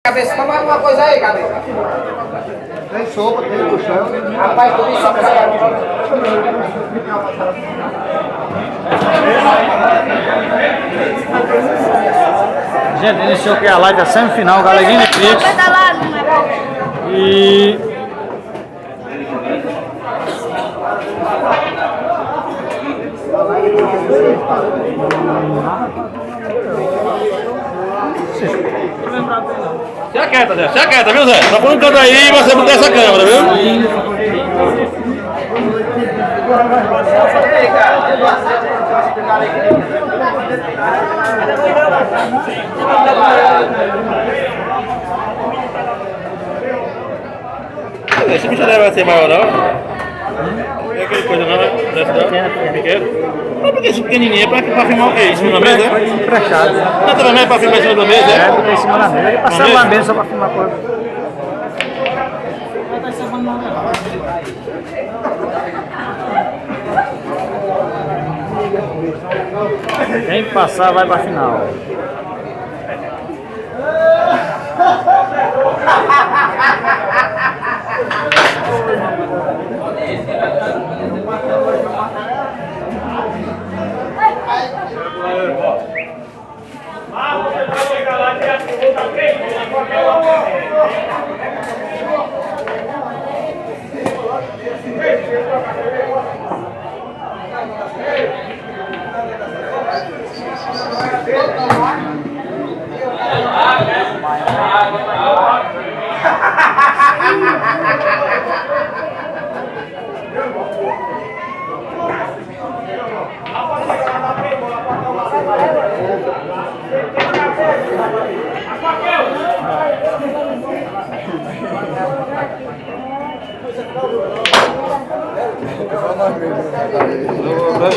Cabeça, toma alguma coisa aí, cabeça. Tem sopa, tem puxão. Rapaz, tudo isso aqui Gente, iniciou aqui a live da semifinal, Galeguinho e Pix. E... Se aquieta, Zé. Se aquieta, viu, Zé? Tá por um canto aí e você botar essa câmera, viu? Esse bicho deve ser maior, não? É aquele coisa, não? Dessa não? Pequeno? Mas por que esse pequenininho? É pra filmar o quê? Em cima da mesa, é? Emprestado. Não, também é pra filmar em cima da mesa, É, porque em cima da mesa. Ele passava lá mesmo só pra filmar coisa. Quem passar vai pra final.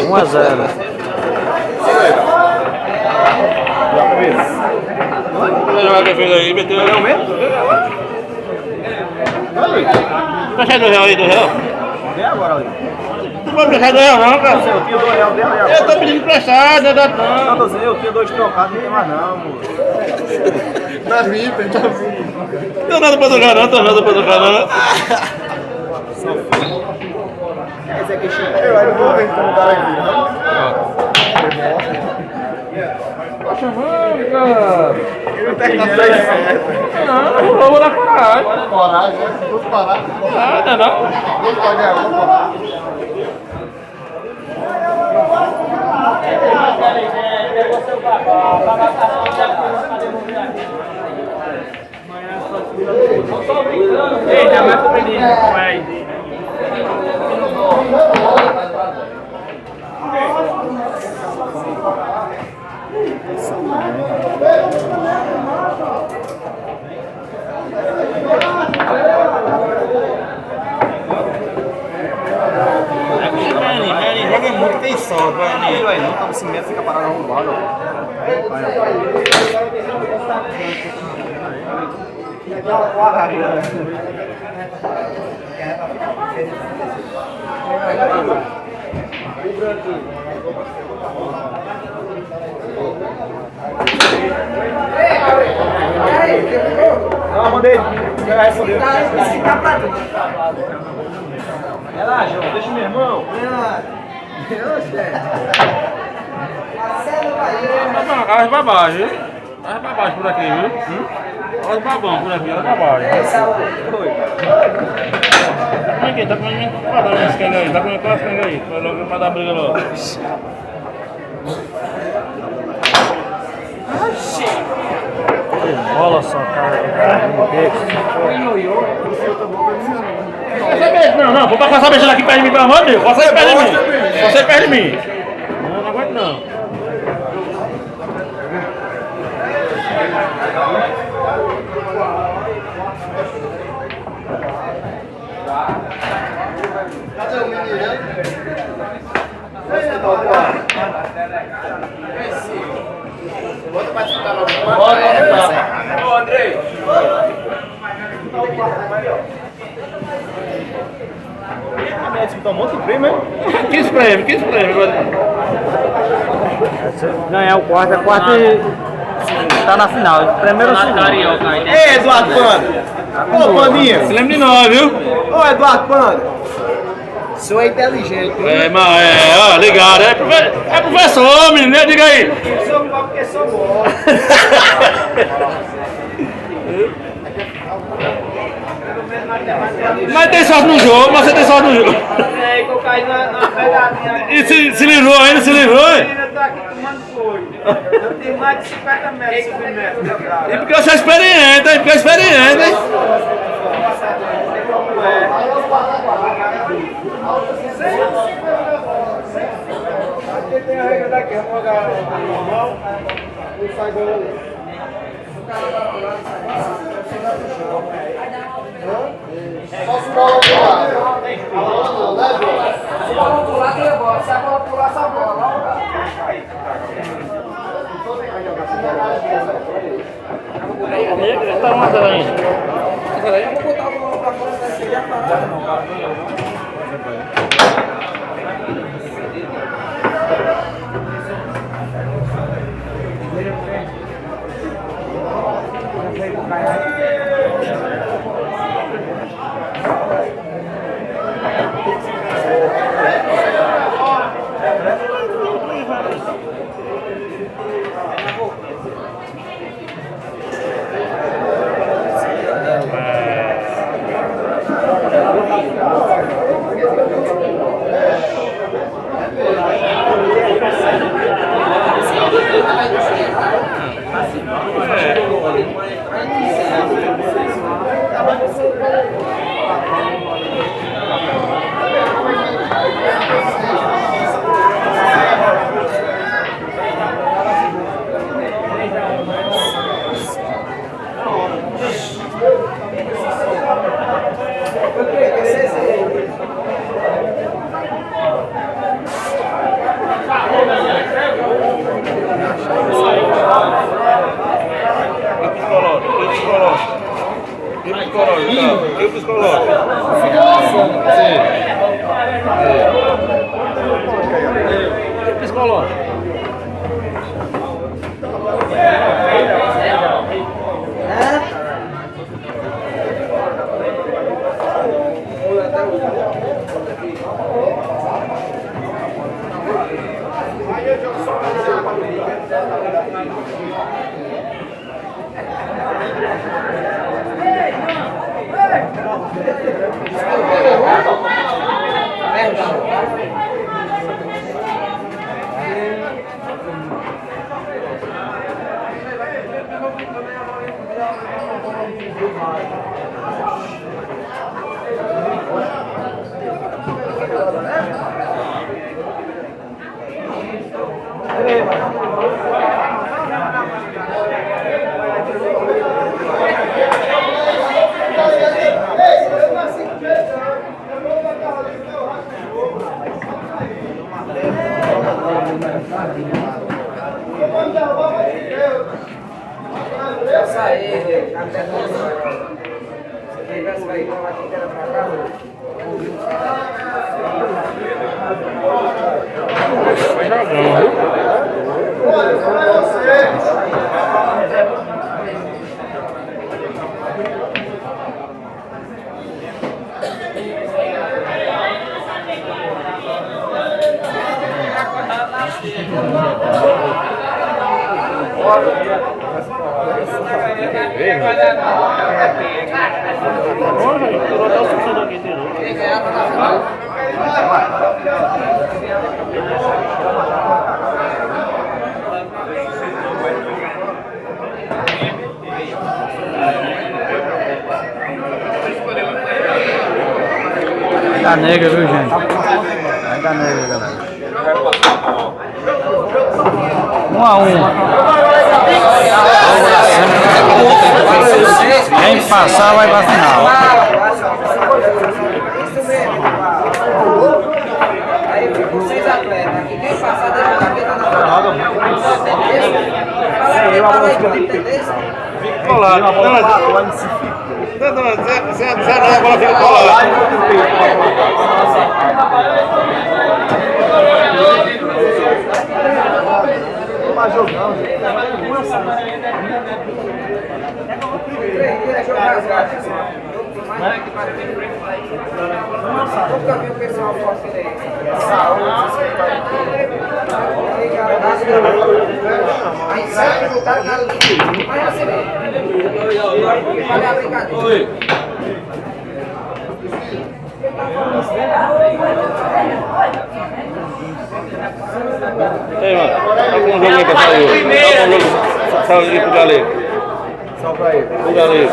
Um a 0. Aí, meteu o mesmo? Tá cheio do real aí, do real? Vem agora ali. Não vai prestar do real não, cara. Eu tinha R$2, dei ali. Eu tô pedindo emprestado, não dá não. Não, eu tinha 2 trocados, não tem mais não, amor. Tá vindo, tá vindo. Tô nada pra tocar não, tô nada pra tocar não. Esse aqui é eu não vou ver como o cara aqui, não. Tá chamando, cara. Não tem nada certo. Não, vou dar coragem. Coragem, né? Se fosse parar, Nada não. não pode errar. Eita, mas tô pedindo, vai. Joga muito, tem sorte, vai Não, tava assim mesmo, fica parado arrombado. Não, mandei. Já respondeu. Relaxa, deixa o meu irmão. Olha as babagens, viu? Olha as babagens por aqui, viu? Olha os babão por aqui, olha as babagens. Como é que tá comendo? Pra dar umas cangas aí, tá comendo quantas cangas aí? Pra dar briga logo. Bola só, cara. Não, vou passar beijando aqui perto de mim, pelo amor de Deus. Passa aí perto de mim. Você perto de mim. Não aguento não. Bota pra ficar no bota. Ô, Andrei. Um monte de prêmio, hein? 15 prêmios, 15 prêmios. Se ganhar o quarto, é quarto e... tá na final. Primeiro ou segundo. Ei, Eduardo Panda! Ô, Pandinha! Você lembra de nós, viu? Ô, Eduardo Panda! O senhor é inteligente, viu? Ó, ligado. É professor, menino, né? Diga aí. Eu sou bom porque sou bom. Mas tem sorte no jogo, mas você tem sorte no jogo. É, que eu caí na pegadinha. E se livrou ainda, se livrou, hein? Eu tô aqui tomando fogo. Eu tenho mais de 50 metros, subir metros. E porque eu sou experiente, hein? Porque eu sou experiente, hein? Aqui tem a regra daqui, vamos jogar normal e sai gol. Só se bola pular. Se bola pular, tem a bola. Se a bola pular, essa bola. Tá uma ainda. Eu vou botar a bola pra fora dessa e parar. Ainda negra, viu, gente? Ainda negra, galera. 1 a 1. Quem passar vai pra final. Aí ficou 6 atletas. Aqui quem passar deixa a capeta na final. Fica colado. Não, você a bola fica colada. tá jogando. Nunca vi o pessoal forte aí. Aí sai o cara na linha. Vai você ver. Olha a brincadeira. Ei, mano, tá com um joguinho que saiu. Tá com um jogo. Salve aqui pro galego. Salve pra ele. Pro galego.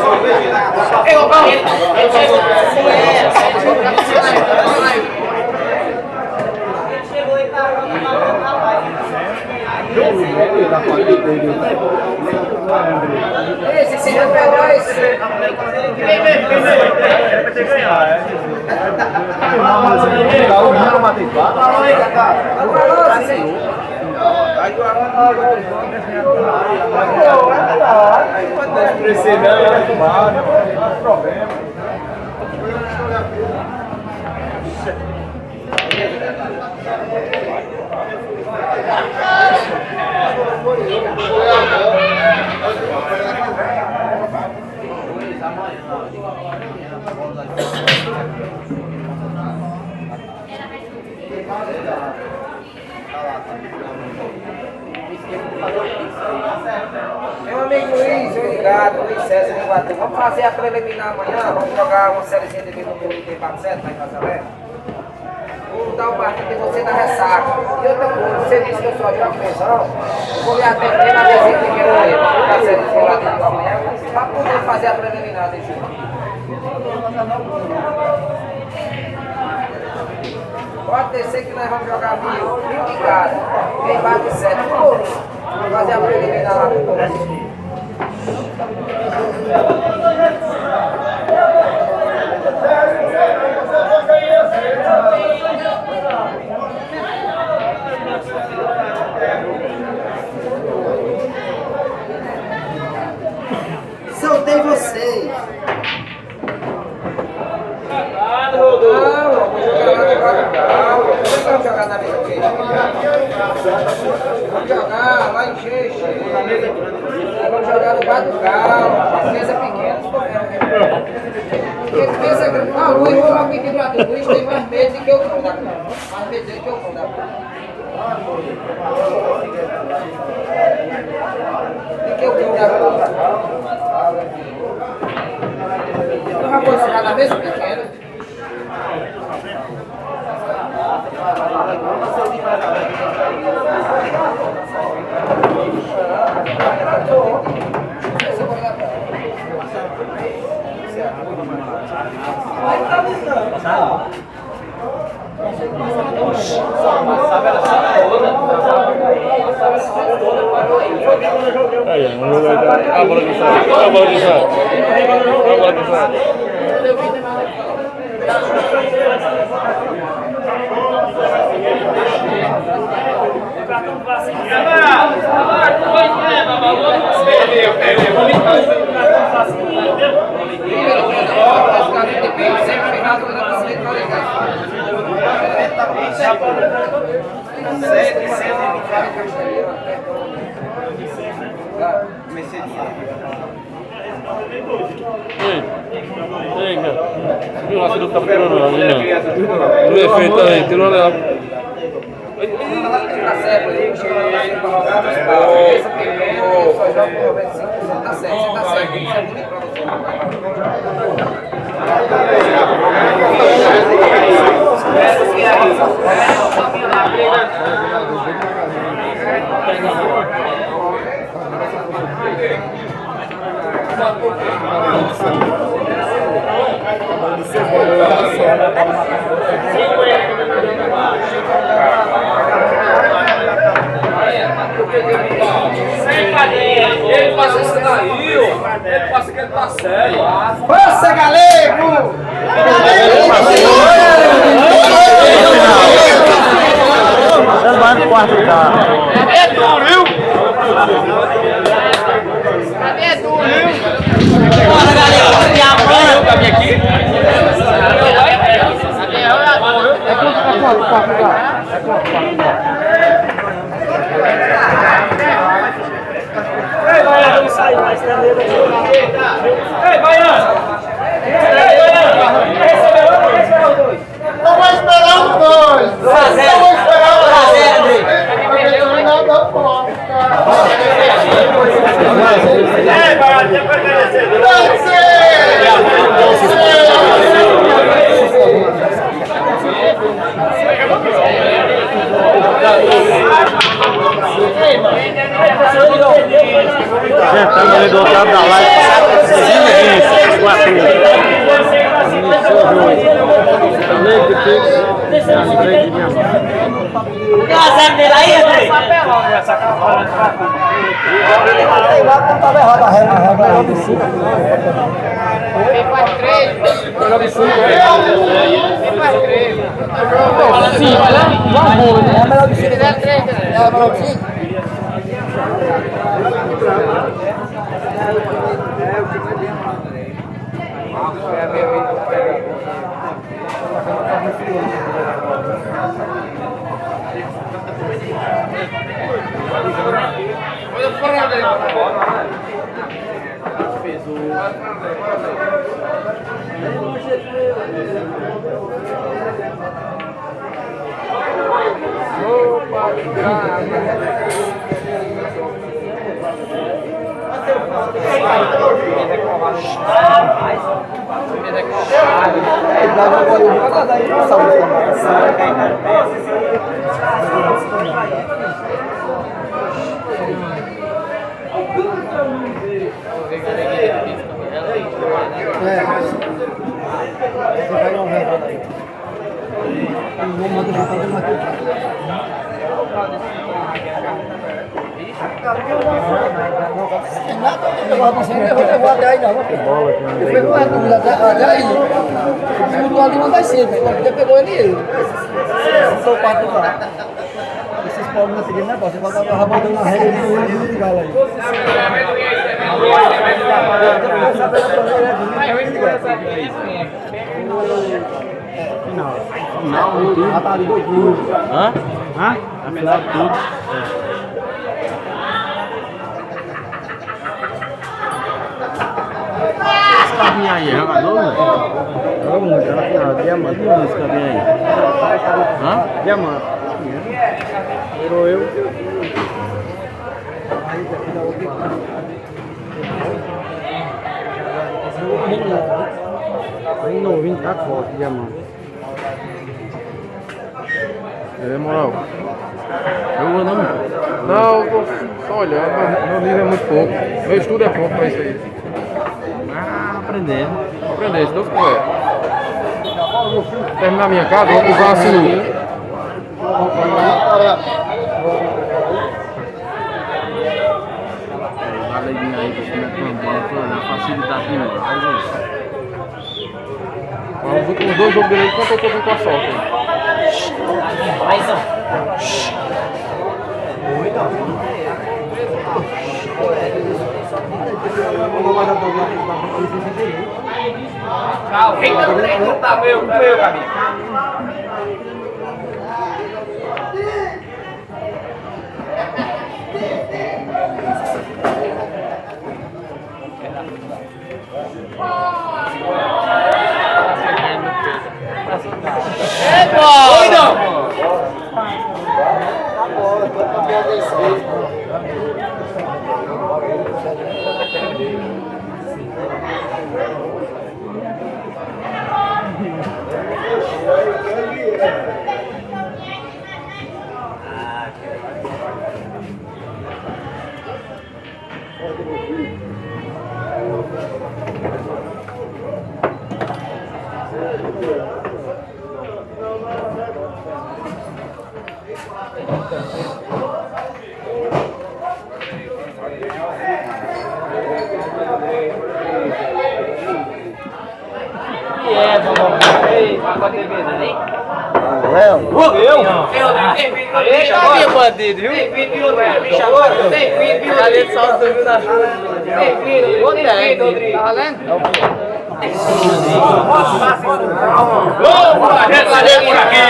Esse seria o melhor. Eu matei 4. Pode crescer, não é problema. Meu amigo Luiz, obrigado, Luiz César de Guatu. Vamos fazer a preliminar amanhã, vamos jogar uma sériezinha de vídeo no tem 47 lá em Casabé. Vou dar o partido de você na ressaca. E outra coisa, você disse que eu só jogo pensão, eu vou lhe atender na vizinha que quero ler, vou dar a sériezinha lá dentro amanhã, para poder fazer a preliminar de jogo. Pode descer que nós vamos jogar mil de cada. Quem bate 7, vamos fazer a preliminar lá com o soltei vocês. Vamos jogar na mesa aqui. Vamos jogar lá em Xeixe. Vamos jogar no bar do Galo. Mesa pequena. Porque pensa grande. Ah, o Luiz, vou logo pedir pra tu. O Luiz tem mais medo do que o cão da cama. Mais medo dele que o cão da cama. Do que o cão da cama. Eu vou jogar na mesa pequena. Aí, um jogo aí. A bola que sai. A bola que sai. A bola que sai. Ei, cara. Viu lá se não tá tirando lá, não. Viu o efeito aí, tirou lá. Tá certo, ele chegou na pra rodar nos carros. Essa primeira, eu só jogo com 95%. Tá certo, você tá certo. Isso é bonito pra você. Ele passa isso daí, ó. Ele passa que ele tá sério. Força, galego! Ele vai no quarto carro. É duro, viu? É duro, viu? Bora, galera. E a mãe? Pra mim aqui? É quanto? Vem pra 3. Melhor de 5, Vem pra 3. Sim, mas é uma boa, né? É melhor de 5. É 3, cara. É melhor de 5. Esses pobres não seguindo negócio, você vai rabotando na regra de galo aí. Final, tudo. Ah, tá ali doidinho. Hã? Hã? Afinal tudo. Esse cabinho aí é jogador, velho? Joga muito, ela final, diamante. Esse cabinho aí. Hã? Diamante. Virou eu. Bem novinho, tá forte, diamante. É, moral. Eu não, eu tô só olhando, meu livro é muito pouco. Meu estudo é pouco pra isso aí. Ah, aprendendo. Vou aprender, se Deus quiser. Terminar minha casa, vou comprar uma sinuca. Galeguinho aí, que chama com bola, facilidade demais. Mas os últimos 2 jogos dele ele contou um pouquinho com a sorte. Tchau, tá meu caminho. Bandido, viu? Tem vídeo, velho. Tem vídeo. Ali de salto do da chuva. Tem vídeo. Rodrigo. Tá valendo? Opa, reclamei por aqui.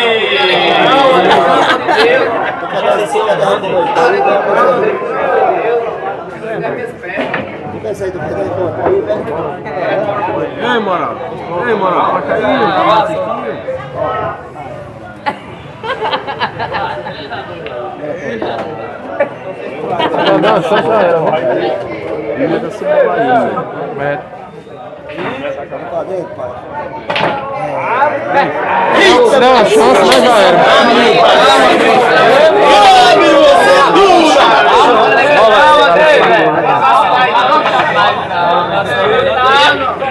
Ei, moral. Ei, moral. Baixa aí. Não, só já era, mano. Ele da cebola aí, velho. Não, a chance, né, já era.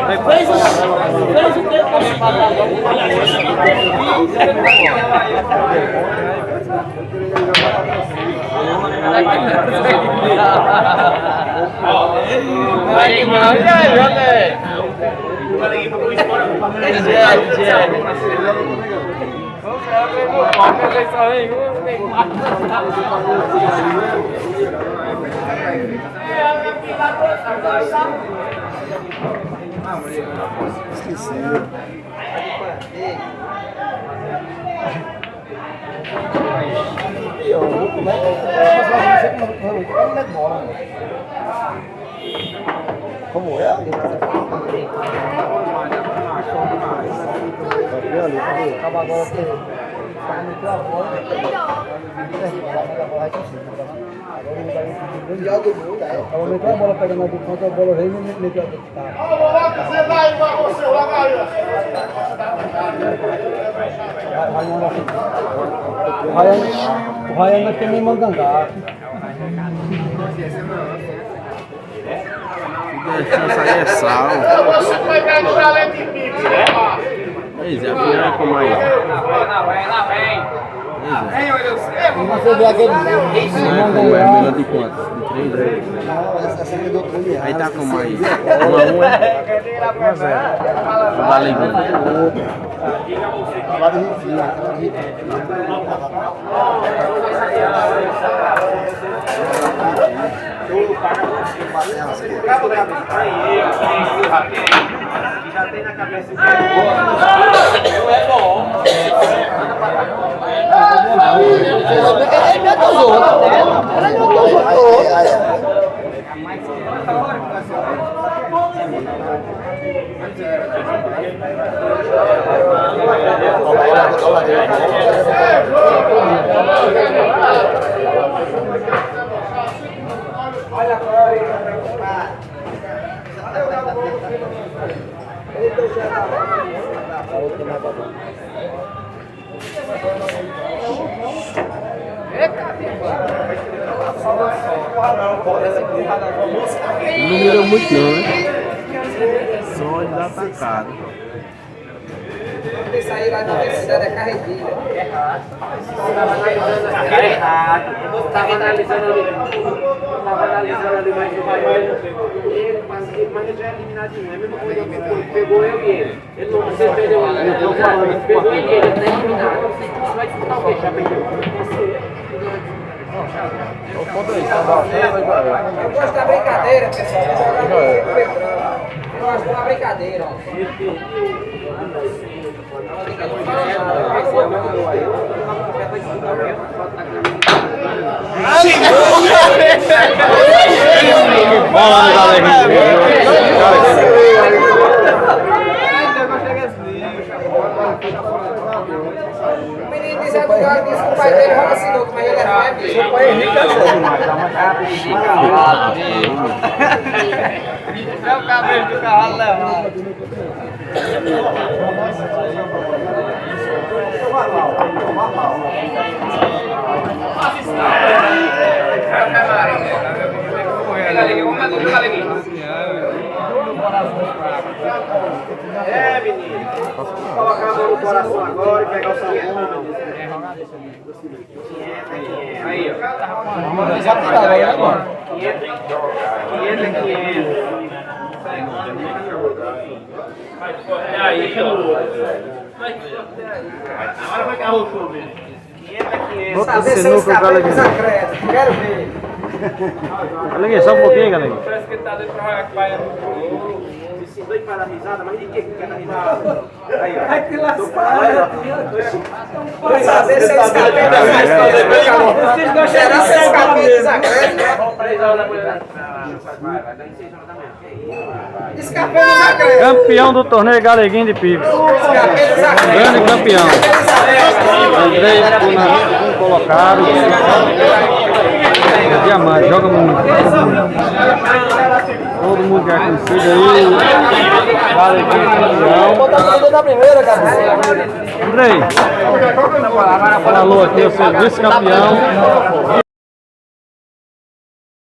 Depois Como é? Acaba agora que meteu a bola. Ela meteu a bola pegando a do ponto, a bola veio e meteu a do o Ryan aqui é meio mandangá. Isso aí é sal. Pois é, vai com mais. Você vê aquele Melhor de quanto? De 3? Aí tá com mais. 1 a 1 é? 1 a 0. Já tem na cabeça não é bom. Ele me acusou. Ele me acusou. Não melhorou muito não, né? Só ele dá atacado. Tem que sair lá da universidade é carretilha. Estava analisando ali mais do Bahia. Mas ele já é eliminado de mim. É a mesma coisa que pegou eu e ele. Ele não você perdeu ele. Pegou ele, ele não é eliminado. Você vai disputar o quê? Já perdeu. Eu gosto da brincadeira, pessoal. Eu gosto da brincadeira. Bola no Galeguinho. O menino disse que o pai dele rola sinuca, mas ele é febre. Seu pai Henrique é É o cabelo do cavalo levado. É, menino. Colocar a mão no coração agora e pegar o sabão. Aí, ó. Já tiraram aí agora. 500. Aí, agora vai carro o show mesmo. 500. Saber se eu escapei dos acréscimos. Quero ver. Galeguinho, só um pouquinho, Galeguinho. Parece que ele tá dentro pra pai. Esses dois para dar risada, mas de que quer dar risada? Aí, ó. Ai, que lascada. Saber se eu escapei dos acréscimos. Vocês gostaram de ser escapei dos acréscimos? 3 horas da manhã. Vai, dar em 6 horas da manhã. Escapei dos acréscimos. Campeão do torneio Galeguinho de Picos. Escapei dos acréscimos. Grande campeão. Andrei ficou colocado. Diamante, joga muito. Todo mundo que é conhecido aí. Galeguinho campeão. Vou botar pra da primeira, cara. Andrei, falou aqui, eu sou vice-campeão.